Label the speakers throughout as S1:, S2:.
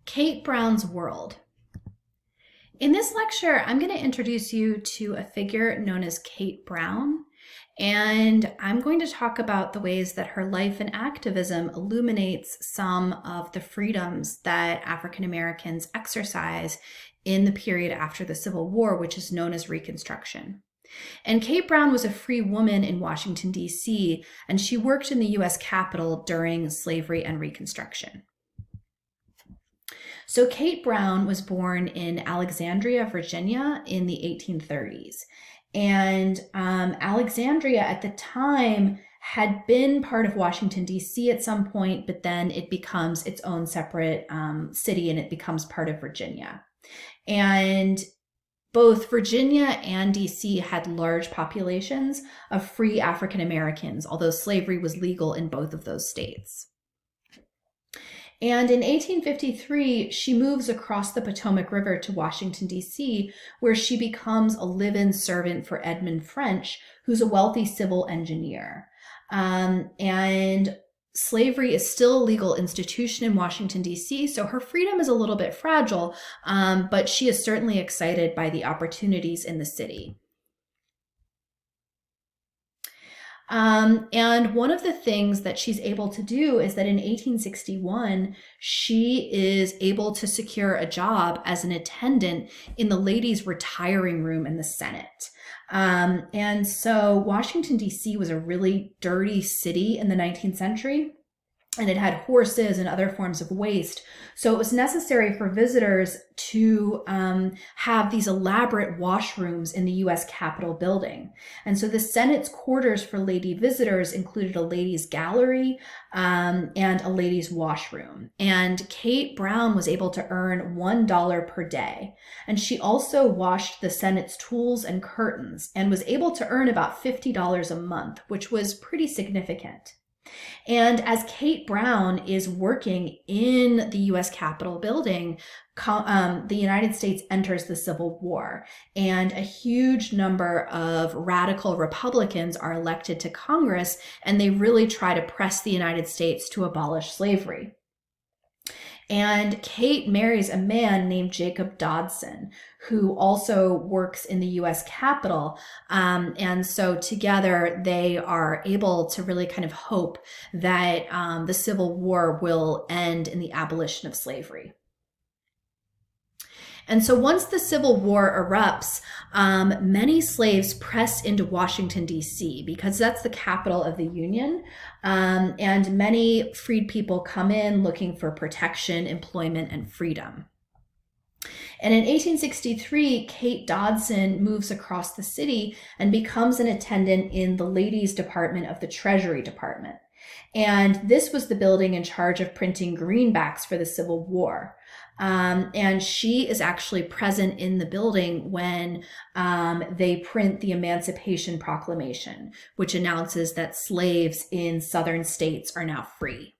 S1: Kate Brown's World. In this lecture, I'm going to introduce you to a figure known as Kate Brown, and I'm going to talk about the ways that her life and activism illuminates some of the freedoms that African Americans exercise in the period after the Civil War, which is known as Reconstruction. And Kate Brown was a free woman in Washington, D.C., and she worked in the U.S. Capitol during slavery and Reconstruction. So Kate Brown was born in Alexandria, Virginia in the 1830s. And Alexandria at the time had been part of Washington, D.C. at some point, but then it becomes its own separate city and it becomes part of Virginia. And both Virginia and D.C. had large populations of free African Americans, although slavery was legal in both of those states. And in 1853, she moves across the Potomac River to Washington, D.C., where she becomes a live-in servant for Edmund French, who's a wealthy civil engineer. And slavery is still a legal institution in Washington, D.C., so her freedom is a little bit fragile, but she is certainly excited by the opportunities in the city. And one of the things that she's able to do is that in 1861, she is able to secure a job as an attendant in the ladies' retiring room in the Senate. And so Washington, D.C. was a really dirty city in the 19th century. And it had horses and other forms of waste. So it was necessary for visitors to have these elaborate washrooms in the U.S. Capitol building. And so the Senate's quarters for lady visitors included a ladies' gallery and a ladies' washroom. And Kate Brown was able to earn $1 per day. And she also washed the Senate's tools and curtains and was able to earn about $50 a month, which was pretty significant. And as Kate Brown is working in the U.S. Capitol building, the United States enters the Civil War, and a huge number of radical Republicans are elected to Congress, and they really try to press the United States to abolish slavery. And Kate marries a man named Jacob Dodson, who also works in the U.S. Capitol. And so together they are able to really kind of hope that the Civil War will end in the abolition of slavery. And so once the Civil War erupts, many slaves press into Washington, D.C., because that's the capital of the Union. And many freed people come in looking for protection, employment, and freedom. And in 1863, Kate Dodson moves across the city and becomes an attendant in the ladies' department of the Treasury Department. And this was the building in charge of printing greenbacks for the Civil War. And she is actually present in the building when they print the Emancipation Proclamation, which announces that slaves in southern states are now free.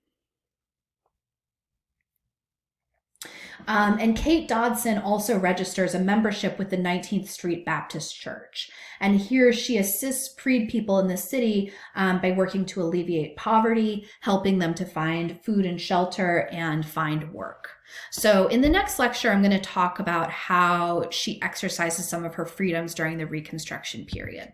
S1: And Kate Dodson also registers a membership with the 19th Street Baptist Church. And here she assists freed people in the city by working to alleviate poverty, helping them to find food and shelter and find work. So in the next lecture, I'm going to talk about how she exercises some of her freedoms during the Reconstruction period.